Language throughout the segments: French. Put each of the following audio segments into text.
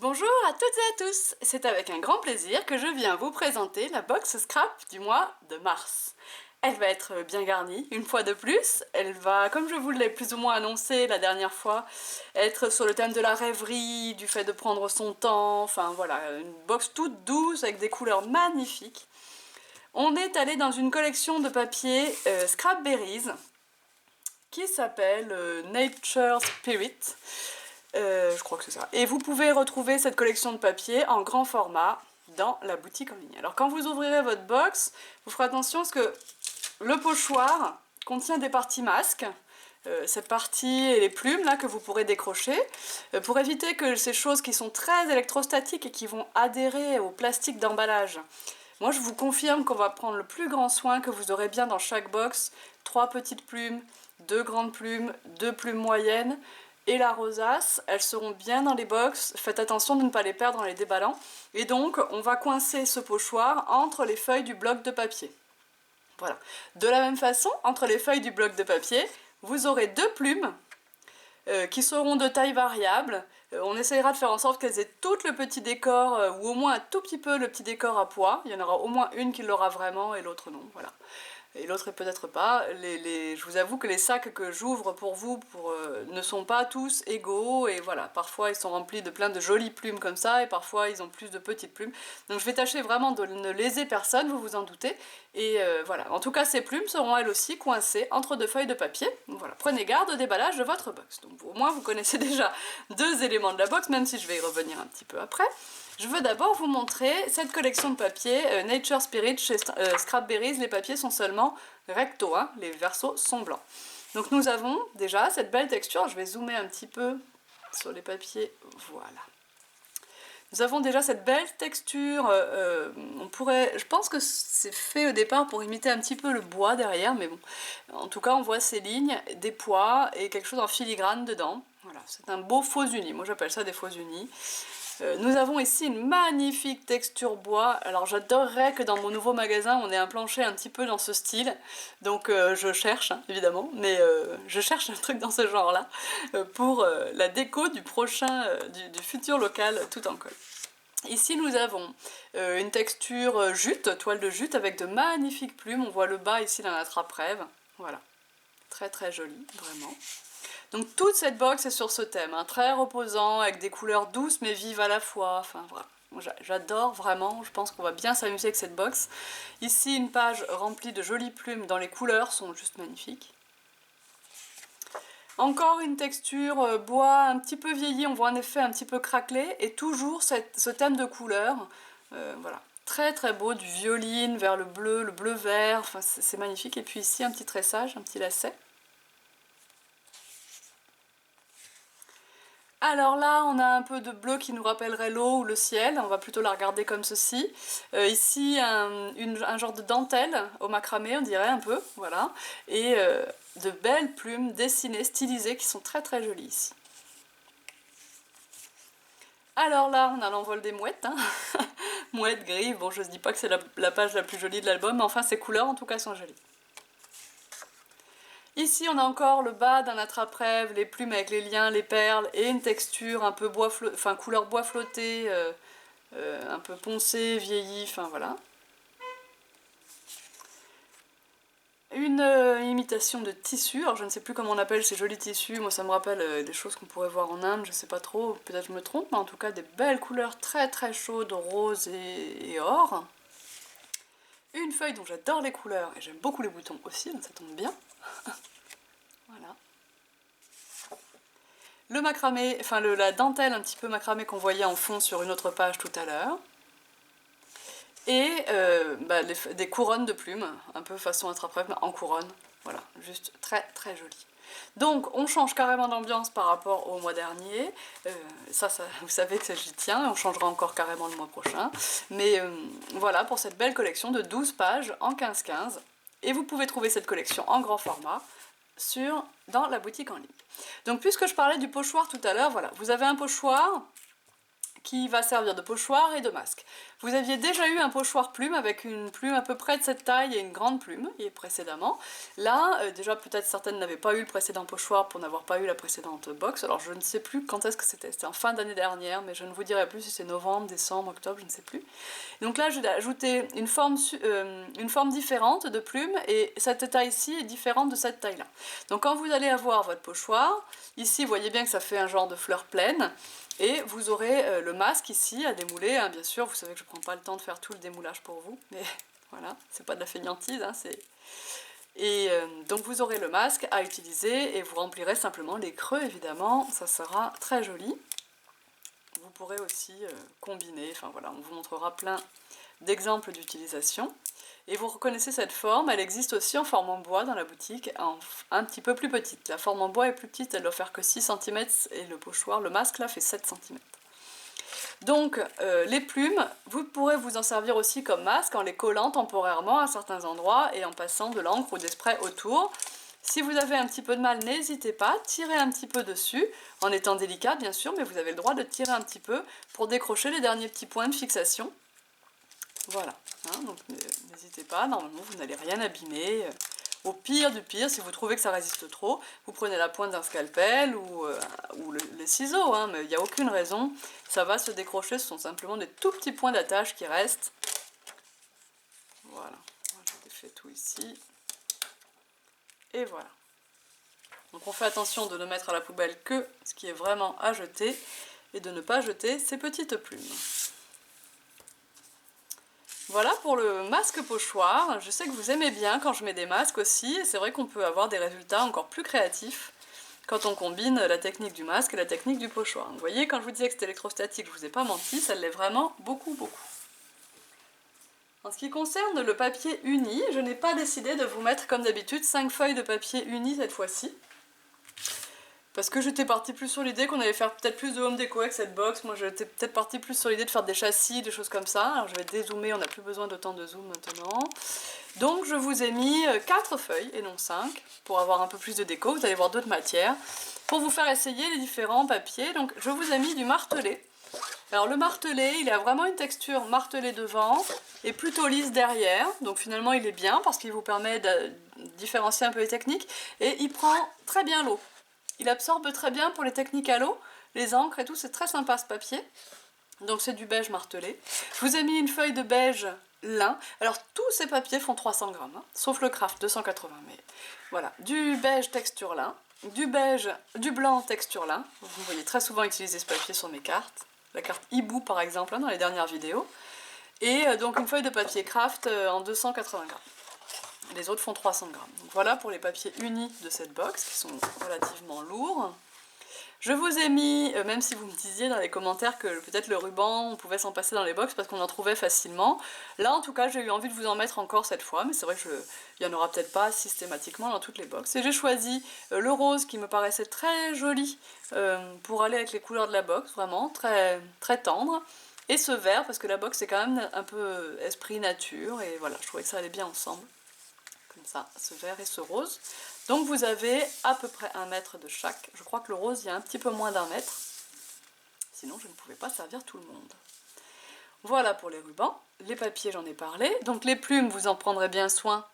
Bonjour à toutes et à tous, c'est avec un grand plaisir que je viens vous présenter la box scrap du mois de mars. Elle va être bien garnie, une fois de plus, elle va, comme je vous l'ai plus ou moins annoncé la dernière fois, être sur le thème de la rêverie, du fait de prendre son temps, enfin voilà, une box toute douce avec des couleurs magnifiques. On est allé dans une collection de papier Scrapberries qui s'appelle Nature Spirit. Je crois que c'est ça. Et vous pouvez retrouver cette collection de papier en grand format dans la boutique en ligne. Alors quand vous ouvrirez votre box, vous ferez attention parce que le pochoir contient des parties masques. Cette partie et les plumes là que vous pourrez décrocher pour éviter que ces choses qui sont très électrostatiques et qui vont adhérer au plastique d'emballage. Moi je vous confirme qu'on va prendre le plus grand soin, que vous aurez bien dans chaque box 3 petites plumes, 2 grandes plumes, 2 plumes moyennes et la rosace. Elles seront bien dans les box, faites attention de ne pas les perdre en les déballant. Et donc on va coincer ce pochoir entre les feuilles du bloc de papier. Voilà. De la même façon, entre les feuilles du bloc de papier, vous aurez 2 plumes qui seront de taille variable. On essayera de faire en sorte qu'elles aient toutes le petit décor, ou au moins un tout petit peu le petit décor à pois. Il y en aura au moins une qui l'aura vraiment et l'autre non. Voilà. Et l'autre peut-être pas. Je vous avoue que les sacs que j'ouvre pour vous ne sont pas tous égaux, et voilà, parfois ils sont remplis de plein de jolies plumes comme ça, et parfois ils ont plus de petites plumes. Donc je vais tâcher vraiment de ne léser personne, vous vous en doutez, et voilà. En tout cas, ces plumes seront elles aussi coincées entre 2 feuilles de papier. Donc voilà, prenez garde au déballage de votre box. Donc au moins vous connaissez déjà 2 éléments de la box, même si je vais y revenir un petit peu après. Je veux d'abord vous montrer cette collection de papier Nature Spirit chez Scrapberries. Les papiers sont seulement recto, hein, les versos sont blancs. Donc nous avons déjà cette belle texture, je vais zoomer un petit peu sur les papiers, voilà. Nous avons déjà cette belle texture, je pense que c'est fait au départ pour imiter un petit peu le bois derrière, mais bon, en tout cas on voit ces lignes, des pois et quelque chose en filigrane dedans. Voilà, c'est un beau faux uni, moi j'appelle ça des faux unis. Nous avons ici une magnifique texture bois. Alors j'adorerais que dans mon nouveau magasin on ait un plancher un petit peu dans ce style, donc je cherche hein, évidemment, mais je cherche un truc dans ce genre là pour la déco du prochain, du futur local tout en colle. Ici nous avons une texture jute, toile de jute avec de magnifiques plumes. On voit le bas ici d'un attrape-rêve, voilà, très très joli vraiment. Donc toute cette box est sur ce thème, hein, très reposant, avec des couleurs douces mais vives à la fois, enfin voilà. J'adore vraiment, je pense qu'on va bien s'amuser avec cette box. Ici une page remplie de jolies plumes dont les couleurs sont juste magnifiques. Encore une texture bois un petit peu vieilli, on voit un effet un petit peu craquelé, et toujours ce thème de couleurs, voilà. Très très beau, du violine vers le bleu vert, enfin c'est magnifique. Et puis ici un petit tressage, un petit lacet. Alors là, on a un peu de bleu qui nous rappellerait l'eau ou le ciel, on va plutôt la regarder comme ceci. Ici, un genre de dentelle au macramé, on dirait un peu, voilà. Et de belles plumes dessinées, stylisées, qui sont très très jolies ici. Alors là, on a l'envol des mouettes, hein. Mouettes, grives, bon je ne dis pas que c'est la page la plus jolie de l'album, mais enfin ces couleurs en tout cas sont jolies. Ici on a encore le bas d'un attrape-rêve, les plumes avec les liens, les perles, et une texture un peu couleur bois flotté, un peu poncé, vieilli, enfin voilà. Une imitation de tissu, alors je ne sais plus comment on appelle ces jolis tissus, moi ça me rappelle des choses qu'on pourrait voir en Inde, je sais pas trop, peut-être je me trompe, mais en tout cas des belles couleurs très très chaudes, rose et or. Une feuille dont j'adore les couleurs, et j'aime beaucoup les boutons aussi, donc ça tombe bien. Voilà. Le macramé, enfin la dentelle un petit peu macramé qu'on voyait en fond sur une autre page tout à l'heure. Et des couronnes de plumes, un peu façon attrape-rêve, en couronne. Voilà, juste très très joli. Donc on change carrément d'ambiance par rapport au mois dernier. Ça vous savez que ça j'y tiens, on changera encore carrément le mois prochain. Mais voilà pour cette belle collection de 12 pages en 15-15. Et vous pouvez trouver cette collection en grand format dans la boutique en ligne. Donc puisque je parlais du pochoir tout à l'heure, voilà, vous avez un pochoir qui va servir de pochoir et de masque. Vous aviez déjà eu un pochoir plume avec une plume à peu près de cette taille et une grande plume, et précédemment. Là, déjà peut-être certaines n'avaient pas eu le précédent pochoir pour n'avoir pas eu la précédente box, alors je ne sais plus quand est-ce que c'était en fin d'année dernière, mais je ne vous dirai plus si c'est novembre, décembre, octobre, je ne sais plus. Donc là, j'ai ajouté une forme différente de plume, et cette taille-ci est différente de cette taille-là. Donc quand vous allez avoir votre pochoir, ici vous voyez bien que ça fait un genre de fleur pleine, et vous aurez le masque ici à démouler, hein, bien sûr, vous savez que je ne prends pas le temps de faire tout le démoulage pour vous, mais voilà, c'est pas de la fainéantise, hein, c'est... Et donc vous aurez le masque à utiliser et vous remplirez simplement les creux évidemment, ça sera très joli. Vous pourrez aussi combiner, enfin voilà, on vous montrera plein d'exemples d'utilisation. Et vous reconnaissez cette forme, elle existe aussi en forme en bois dans la boutique, un petit peu plus petite. La forme en bois est plus petite, elle doit faire que 6 cm et le pochoir, le masque là fait 7 cm. Donc les plumes, vous pourrez vous en servir aussi comme masque en les collant temporairement à certains endroits et en passant de l'encre ou des sprays autour. Si vous avez un petit peu de mal, n'hésitez pas, tirez un petit peu dessus, en étant délicat bien sûr, mais vous avez le droit de tirer un petit peu pour décrocher les derniers petits points de fixation. Voilà, hein, donc n'hésitez pas, normalement vous n'allez rien abîmer. Au pire du pire, si vous trouvez que ça résiste trop, vous prenez la pointe d'un scalpel ou les ciseaux, hein, mais il n'y a aucune raison, ça va se décrocher, ce sont simplement des tout petits points d'attache qui restent. Voilà, je défais tout ici. Et voilà. Donc on fait attention de ne mettre à la poubelle que ce qui est vraiment à jeter et de ne pas jeter ces petites plumes. Voilà pour le masque pochoir. Je sais que vous aimez bien quand je mets des masques aussi, et c'est vrai qu'on peut avoir des résultats encore plus créatifs quand on combine la technique du masque et la technique du pochoir. Vous voyez, quand je vous disais que c'était électrostatique, je vous ai pas menti, ça l'est vraiment beaucoup. En ce qui concerne le papier uni, je n'ai pas décidé de vous mettre comme d'habitude 5 feuilles de papier uni cette fois-ci. Parce que j'étais partie plus sur l'idée qu'on allait faire peut-être plus de home déco avec cette box. Moi j'étais peut-être partie plus sur l'idée de faire des châssis, des choses comme ça. Alors je vais dézoomer, on n'a plus besoin d'autant de zoom maintenant. Donc je vous ai mis 4 feuilles et non 5 pour avoir un peu plus de déco. Vous allez voir d'autres matières. Pour vous faire essayer les différents papiers, donc je vous ai mis du martelé. Alors le martelé, il a vraiment une texture martelée devant et plutôt lisse derrière. Donc finalement il est bien parce qu'il vous permet de différencier un peu les techniques. Et il prend très bien l'eau. Il absorbe très bien pour les techniques à l'eau, les encres et tout, c'est très sympa ce papier. Donc c'est du beige martelé. Je vous ai mis une feuille de beige lin. Alors tous ces papiers font 300 grammes, hein, sauf le craft 280. Mais voilà, du beige texture lin, du blanc texture lin. Vous voyez très souvent utiliser ce papier sur mes cartes. La carte hibou par exemple, hein, dans les dernières vidéos. Et donc une feuille de papier craft en 280 grammes. Les autres font 300 grammes. Donc voilà pour les papiers unis de cette box qui sont relativement lourds. Je vous ai mis, même si vous me disiez dans les commentaires que peut-être le ruban, on pouvait s'en passer dans les box parce qu'on en trouvait facilement. Là en tout cas j'ai eu envie de vous en mettre encore cette fois, mais c'est vrai qu'il n'y en aura peut-être pas systématiquement dans toutes les box. Et j'ai choisi le rose qui me paraissait très joli pour aller avec les couleurs de la box, vraiment très, très tendre. Et ce vert parce que la box c'est quand même un peu esprit nature et voilà, je trouvais que ça allait bien ensemble. Comme ça, ce vert et ce rose. Donc vous avez à peu près 1 mètre de chaque. Je crois que le rose, il y a un petit peu moins d'1 mètre. Sinon, je ne pouvais pas servir tout le monde. Voilà pour les rubans. Les papiers, j'en ai parlé. Donc les plumes, vous en prendrez bien soin.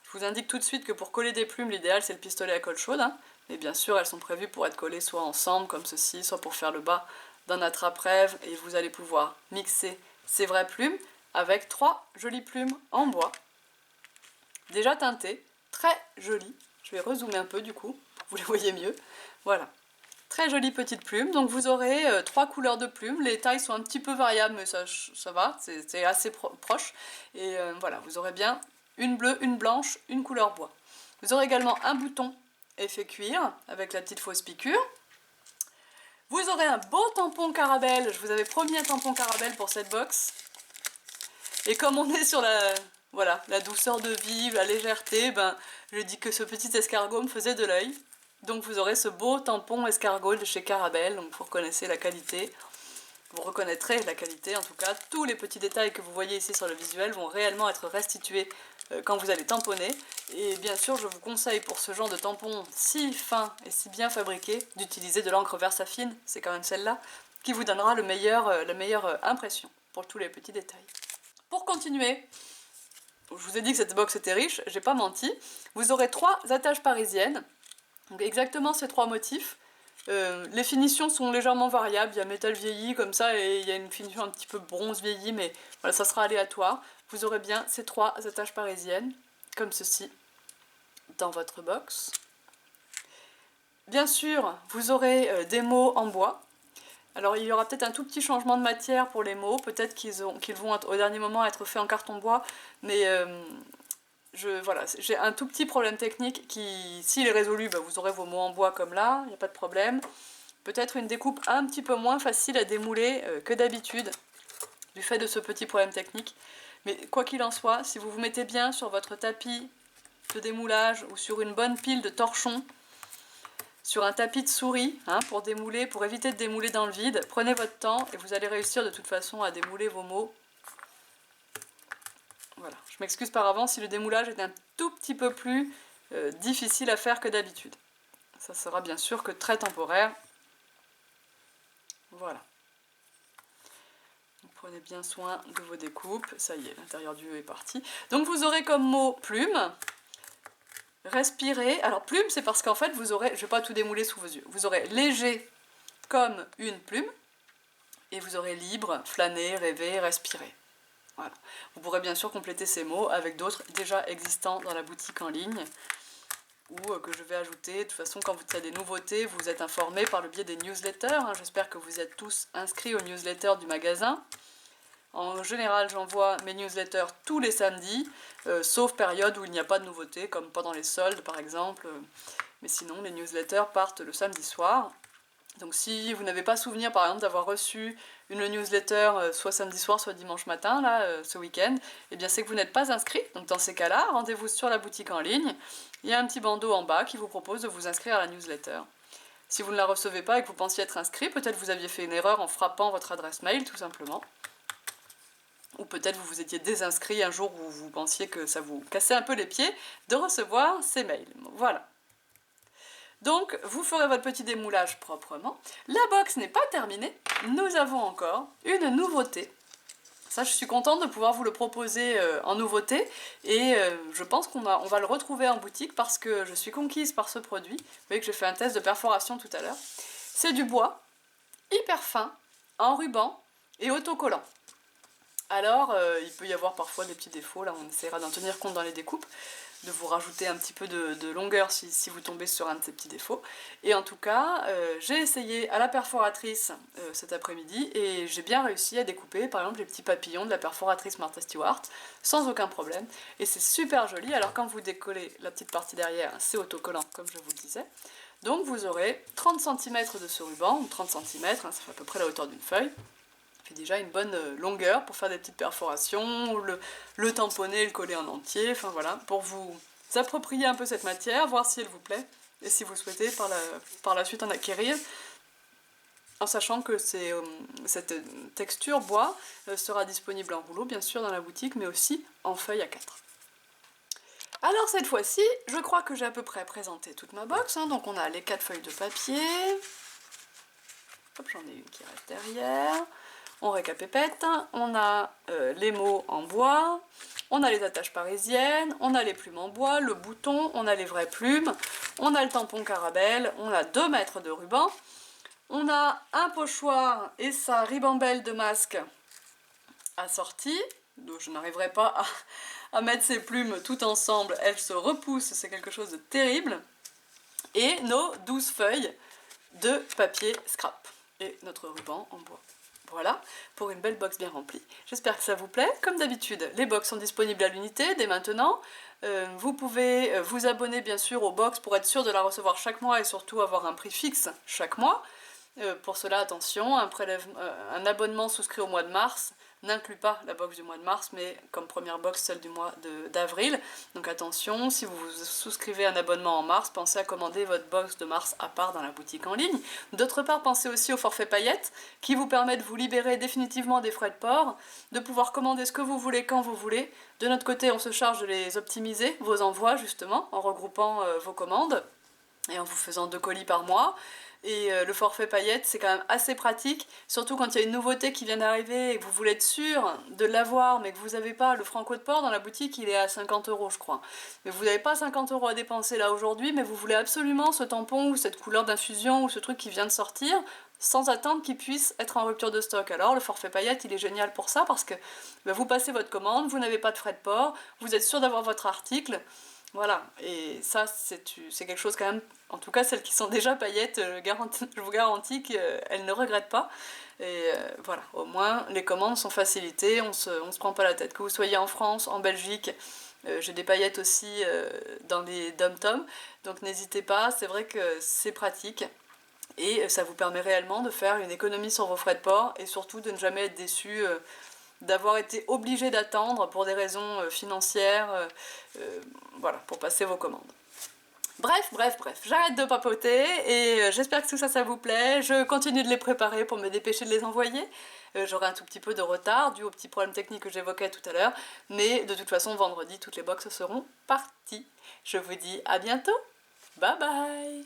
Je vous indique tout de suite que pour coller des plumes, l'idéal, c'est le pistolet à colle chaude. Hein. Mais bien sûr, elles sont prévues pour être collées soit ensemble, comme ceci, soit pour faire le bas d'un attrape-rêve. Et vous allez pouvoir mixer ces vraies plumes avec 3 jolies plumes en bois. Déjà teintées, très jolies. Je vais rezoomer un peu du coup, pour que vous les voyez mieux. Voilà. Très jolie petite plume. Donc vous aurez 3 couleurs de plumes. Les tailles sont un petit peu variables, mais ça va, c'est assez proche. Et voilà, vous aurez bien une bleue, une blanche, une couleur bois. Vous aurez également un bouton effet cuir, avec la petite fausse piqûre. Vous aurez un beau tampon Caramel. Je vous avais promis un tampon Caramel pour cette box. Et comme on est sur la douceur de vivre, la légèreté, ben, je dis que ce petit escargot me faisait de l'œil. Donc vous aurez ce beau tampon escargot de chez Caramel, donc vous reconnaissez la qualité. Vous reconnaîtrez la qualité, en tout cas, tous les petits détails que vous voyez ici sur le visuel vont réellement être restitués quand vous allez tamponner. Et bien sûr, je vous conseille pour ce genre de tampon si fin et si bien fabriqué, d'utiliser de l'encre Versafine, c'est quand même celle-là, qui vous donnera la meilleure impression pour tous les petits détails. Pour continuer, je vous ai dit que cette box était riche, j'ai pas menti. Vous aurez 3 attaches parisiennes, donc exactement ces 3 motifs. Les finitions sont légèrement variables, il y a métal vieilli comme ça et il y a une finition un petit peu bronze vieilli, mais voilà, ça sera aléatoire. Vous aurez bien ces 3 attaches parisiennes, comme ceci, dans votre box. Bien sûr, vous aurez des mots en bois. Alors il y aura peut-être un tout petit changement de matière pour les mots, peut-être qu'ils vont au dernier moment être faits en carton bois, mais voilà, j'ai un tout petit problème technique qui, s'il est résolu, bah, vous aurez vos mots en bois comme là, il n'y a pas de problème. Peut-être une découpe un petit peu moins facile à démouler que d'habitude, du fait de ce petit problème technique. Mais quoi qu'il en soit, si vous vous mettez bien sur votre tapis de démoulage ou sur une bonne pile de torchons, sur un tapis de souris, hein, pour démouler, pour éviter de démouler dans le vide, prenez votre temps et vous allez réussir de toute façon à démouler vos mots. Voilà, je m'excuse par avance si le démoulage est un tout petit peu plus difficile à faire que d'habitude. Ça sera bien sûr que très temporaire. Voilà. Donc, prenez bien soin de vos découpes. Ça y est, l'intérieur du E est parti. Donc vous aurez comme mot plume, respirer. Alors plume, c'est parce qu'en fait vous aurez, je ne vais pas tout démouler sous vos yeux, vous aurez léger comme une plume, et vous aurez libre, flâner, rêver, respirer. Voilà. Vous pourrez bien sûr compléter ces mots avec d'autres déjà existants dans la boutique en ligne ou que je vais ajouter. De toute façon, quand vous avez des nouveautés, vous êtes informés par le biais des newsletters. Hein. J'espère que vous êtes tous inscrits aux newsletters du magasin. En général, j'envoie mes newsletters tous les samedis, sauf période où il n'y a pas de nouveautés, comme pendant les soldes par exemple. Mais sinon, les newsletters partent le samedi soir. Donc si vous n'avez pas souvenir par exemple d'avoir reçu une newsletter soit samedi soir soit dimanche matin là ce week-end, eh bien c'est que vous n'êtes pas inscrit. Donc dans ces cas-là, rendez-vous sur la boutique en ligne. Il y a un petit bandeau en bas qui vous propose de vous inscrire à la newsletter. Si vous ne la recevez pas et que vous pensiez être inscrit, peut-être vous aviez fait une erreur en frappant votre adresse mail tout simplement. Ou peut-être vous vous étiez désinscrit un jour où vous pensiez que ça vous cassait un peu les pieds de recevoir ces mails. Voilà. Donc, vous ferez votre petit démoulage proprement. La box n'est pas terminée. Nous avons encore une nouveauté. Ça, je suis contente de pouvoir vous le proposer en nouveauté. Et je pense qu'on va le retrouver en boutique parce que je suis conquise par ce produit. Vous voyez que j'ai fait un test de perforation tout à l'heure. C'est du bois, hyper fin, en ruban et autocollant. Alors, il peut y avoir parfois des petits défauts. Là, on essaiera d'en tenir compte dans les découpes, de vous rajouter un petit peu de longueur si vous tombez sur un de ces petits défauts. Et en tout cas, j'ai essayé à la perforatrice cet après-midi et j'ai bien réussi à découper par exemple les petits papillons de la perforatrice Martha Stewart sans aucun problème. Et c'est super joli. Alors quand vous décollez la petite partie derrière, c'est autocollant comme je vous le disais. Donc vous aurez 30 cm de ce ruban, ou 30 cm, hein, ça fait à peu près la hauteur d'une feuille. Déjà une bonne longueur pour faire des petites perforations, le tamponner, le coller en entier, enfin voilà, pour vous approprier un peu cette matière, voir si elle vous plaît, et si vous souhaitez par la suite en acquérir, en sachant que cette texture bois sera disponible en rouleau, bien sûr, dans la boutique, mais aussi en feuille A4. Alors cette fois-ci, je crois que j'ai à peu près présenté toute ma box, hein, donc on a les 4 feuilles de papier, hop, j'en ai une qui reste derrière. On récapépète, on a les mots en bois, on a les attaches parisiennes, on a les plumes en bois, le bouton, on a les vraies plumes, on a le tampon Carabelle, on a 2 mètres de ruban, on a un pochoir et sa ribambelle de masque assortie, donc je n'arriverai pas à mettre ces plumes tout ensemble, elles se repoussent, c'est quelque chose de terrible, et nos 12 feuilles de papier scrap et notre ruban en bois. Voilà, pour une belle box bien remplie. J'espère que ça vous plaît. Comme d'habitude, les box sont disponibles à l'unité dès maintenant. Vous pouvez vous abonner bien sûr aux box pour être sûr de la recevoir chaque mois et surtout avoir un prix fixe chaque mois. Pour cela, attention, un abonnement souscrit au mois de mars n'inclut pas la box du mois de mars, mais comme première box, celle du mois d'avril. Donc attention, si vous souscrivez un abonnement en mars, pensez à commander votre box de mars à part dans la boutique en ligne. D'autre part, pensez aussi au forfait paillettes, qui vous permet de vous libérer définitivement des frais de port, de pouvoir commander ce que vous voulez quand vous voulez. De notre côté, on se charge de les optimiser, vos envois justement, en regroupant vos commandes. et en vous faisant 2 colis par mois. Et le forfait paillettes, c'est quand même assez pratique, surtout quand il y a une nouveauté qui vient d'arriver et que vous voulez être sûr de l'avoir, mais que vous n'avez pas. Le Franco de Port dans la boutique, il est à 50 € je crois. Mais vous n'avez pas 50 € à dépenser là aujourd'hui, mais vous voulez absolument ce tampon ou cette couleur d'infusion ou ce truc qui vient de sortir, sans attendre qu'il puisse être en rupture de stock. Alors le forfait paillettes, il est génial pour ça, parce que vous passez votre commande, vous n'avez pas de frais de port, vous êtes sûr d'avoir votre article. Voilà, et ça c'est quelque chose quand même, en tout cas celles qui sont déjà paillettes, je vous garantis qu'elles ne regrettent pas. Et voilà, au moins les commandes sont facilitées, on se prend pas la tête. Que vous soyez en France, en Belgique, j'ai des paillettes aussi dans les dom-toms, donc n'hésitez pas, c'est vrai que c'est pratique. Et ça vous permet réellement de faire une économie sur vos frais de port et surtout de ne jamais être déçu d'avoir été obligé d'attendre pour des raisons financières, voilà, pour passer vos commandes. Bref, j'arrête de papoter et j'espère que tout ça, ça vous plaît. Je continue de les préparer pour me dépêcher de les envoyer. J'aurai un tout petit peu de retard dû aux petits problèmes techniques que j'évoquais tout à l'heure, mais de toute façon, vendredi, toutes les box seront parties. Je vous dis à bientôt, bye bye!